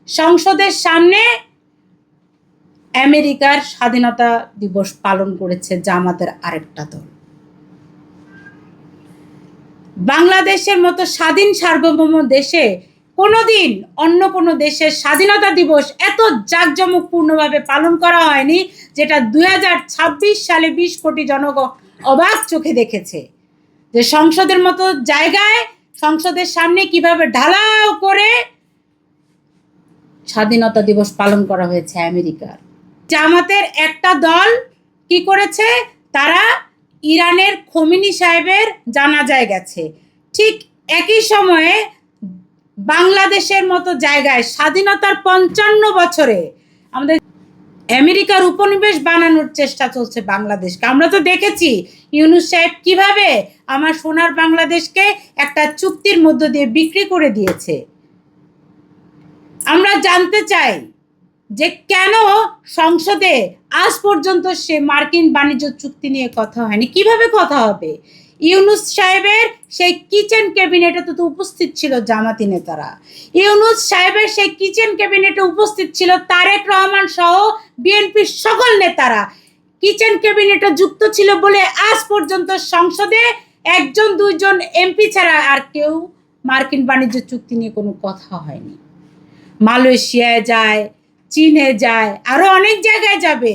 সংসদের সামনে আমেরিকার স্বাধীনতা দিবস পালন করেছে জামাতের আরেকটা দল। বাংলাদেশের মতো স্বাধীন সার্বভৌম দেশে কোনোদিন অন্য কোনো দেশের স্বাধীনতা দিবস এত জাঁকজমকপূর্ণভাবে পালন করা হয়নি, যেটা 2026 সালে 20 কোটি জনগণ অবাক চোখে দেখেছে যে সংসদের মতো জায়গায়, সংসদের সামনে কিভাবে ঢালাও করে স্বাধীনতা দিবস পালন করা হয়েছে আমেরিকার। জামাতের একটা দল কি করেছে, তারা ইরানের খোমেনি সাহেবের জানাজায় গেছে। ঠিক একই সময়ে বাংলাদেশের মতো জায়গায় স্বাধীনতার 55 বছরে আমাদের আমেরিকার উপনিবেশ বানানোর চেষ্টা চলছে বাংলাদেশকে। আমরা তো দেখেছি ইউনূস সাহেব কিভাবে আমার সোনার বাংলাদেশকে একটা চুক্তির মধ্য দিয়ে বিক্রি করে দিয়েছে। আমরা জানতে চাই যে কেন সংসদে আজ পর্যন্ত সে মার্কিন বাণিজ্য চুক্তি নিয়ে কথা হয়নি। কিভাবে কথা হবে? ইউনূস সাহেবের সেই কিচেন ক্যাবিনেটে তো উপস্থিত ছিল জামাতি নেতারা। ইউনূস সাহেবের সেই কিচেন ক্যাবিনেটে উপস্থিত ছিল তারেক রহমান সহ বিএনপির সকল নেতারা। কিচেন ক্যাবিনেটে যুক্ত ছিল বলে আজ পর্যন্ত সংসদে একজন দুইজন এমপি ছাড়া আর কেউ মার্কিন বাণিজ্য চুক্তি নিয়ে কোনো কথা হয়নি। মালয়েশিয়ায় যায়, চীনে যায়, আরো অনেক জায়গায় যাবে,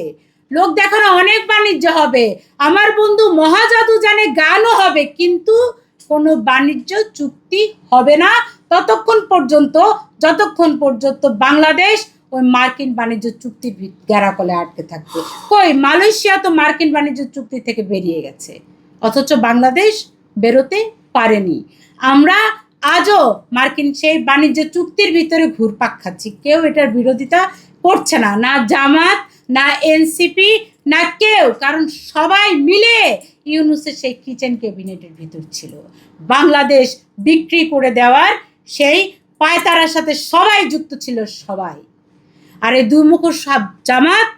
লোক দেখানো অনেক বাণিজ্য হবে। আমার বন্ধু মহাজাদু জানে গানও হবে, কিন্তু কোনো বাণিজ্য চুক্তি হবে না যতক্ষণ পর্যন্ত বাংলাদেশ ওই মার্কিন বাণিজ্য চুক্তির গ্যারাকলে আটকে থাকবে। কই, মালয়েশিয়া তো মার্কিন বাণিজ্য চুক্তি থেকে বেরিয়ে গেছে, অথচ বাংলাদেশ বেরোতে পারেনি। আমরা আজও মার্কিন সেই বাণিজ্য চুক্তির ভিতরে ঘুরপাক খাচ্ছি, কেউ এটার বিরোধিতা করছে না, না জামাত, না এনসিপি, না কেউ, কারণ সবাই মিলে ইউনূসের সেই কিচেন ক্যাবিনেটের ভিতর ছিল। বাংলাদেশ বিক্রি করে দেওয়ার সেই পায়তারার সাথে সবাই যুক্ত ছিল, সবাই। আর এই দুমুখো সব জামাত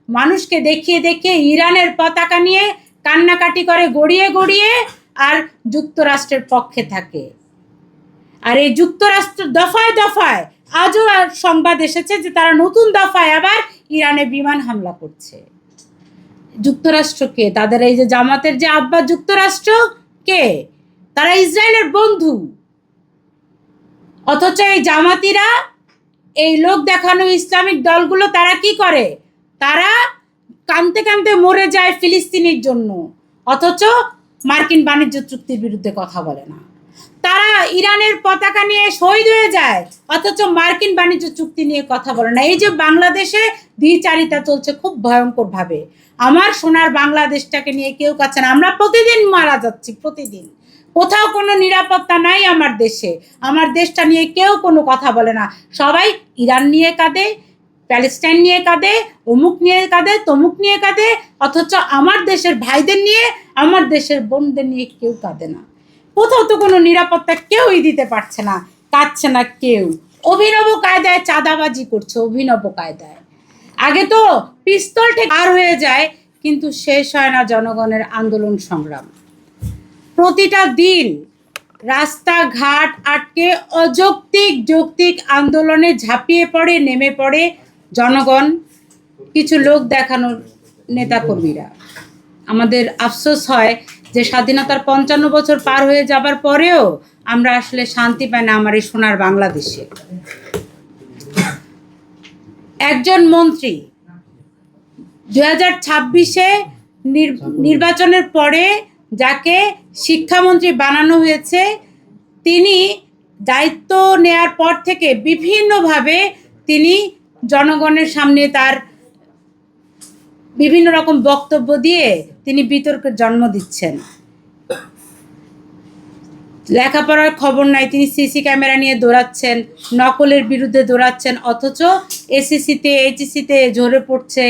মানুষকে দেখিয়ে দেখিয়ে ইরানের পতাকা নিয়ে কান্নাকাটি করে গড়িয়ে গড়িয়ে, আর যুক্তরাষ্ট্রের পক্ষে থাকে। আর এই যুক্তরাষ্ট্র দফায় দফায় আজও সংবাদ এসেছে যে তারা নতুন দফায় আবার ইরানে বিমান হামলা করছে। যুক্তরাষ্ট্রকে, তাদের এই যে জামাতের যে আব্বা যুক্তরাষ্ট্র কে, তারা ইসরায়েলের বন্ধু। অথচ এই জামাতিরা, এই লোক দেখানো ইসলামিক দলগুলো তারা কি করে, তারা কাঁদতে কাঁদতে মরে যায় ফিলিস্তিনের জন্য, অথচ মার্কিন বাণিজ্য চুক্তির বিরুদ্ধে কথা বলে না। তারা ইরানের পতাকা নিয়ে শহীদ হয়ে যায়, অথচ মার্কিন বাণিজ্য চুক্তি নিয়ে কথা বলে না। এই যে বাংলাদেশে দ্বিচারিতা চলছে খুব ভয়ঙ্কর ভাবে। আমার সোনার বাংলাদেশটাকে নিয়ে কেউ কাছে না। আমরা প্রতিদিন মারা যাচ্ছি, প্রতিদিন। কোথাও কোনো নিরাপত্তা নাই আমার দেশে। আমার দেশটা নিয়ে কেউ কোনো কথা বলে না। সবাই ইরান নিয়ে কাঁদে, প্যালেস্টাইন নিয়ে কাঁদে, অমুক নিয়ে কাঁদে, তমুক নিয়ে কাঁদে, অথচ আমার দেশের ভাইদের নিয়ে, আমার দেশের বোনদের নিয়ে কেউ কাঁদে না। কোথাও তো কোনো নিরাপত্তা কেউই দিতে পারছে না, কাঁদছে না কেউ। অভিনব কায়দায় চাঁদাবাজি করছে, অভিনব কায়দায়। আগে তো পিস্তল ঠিক পার হয়ে যায়, কিন্তু শেষ হয় না জনগণের আন্দোলন সংগ্রাম। প্রতিটা দিন রাস্তাঘাট আটকে যৌক্তিক আন্দোলনে ঝাঁপিয়ে পড়ে, নেমে পড়ে জনগণ, কিছু লোক দেখানোর নেতাকর্মীরা। আমাদের আফসোস হয় যে স্বাধীনতার 55 বছর পার হয়ে যাবার পরেও আমরা আসলে শান্তি পাই না আমার এই সোনার বাংলাদেশে। একজন মন্ত্রী 2026-এ নির্বাচনের পরে যাকে শিক্ষামন্ত্রী বানানো হয়েছে, তিনি দায়িত্ব নেয়ার পর থেকে বিভিন্নভাবে তিনি জনগণের সামনে তার বিভিন্ন রকম বক্তব্য দিয়ে তিনি বিতর্কের জন্ম দিচ্ছেন। লেখাপড়ার খবর নাই, তিনি সিসি ক্যামেরা নিয়ে দৌড়াচ্ছেন, নকলের বিরুদ্ধে দৌড়াচ্ছেন, অথচ এসএসসিতে, এইচএসসিতে ঝরে পড়ছে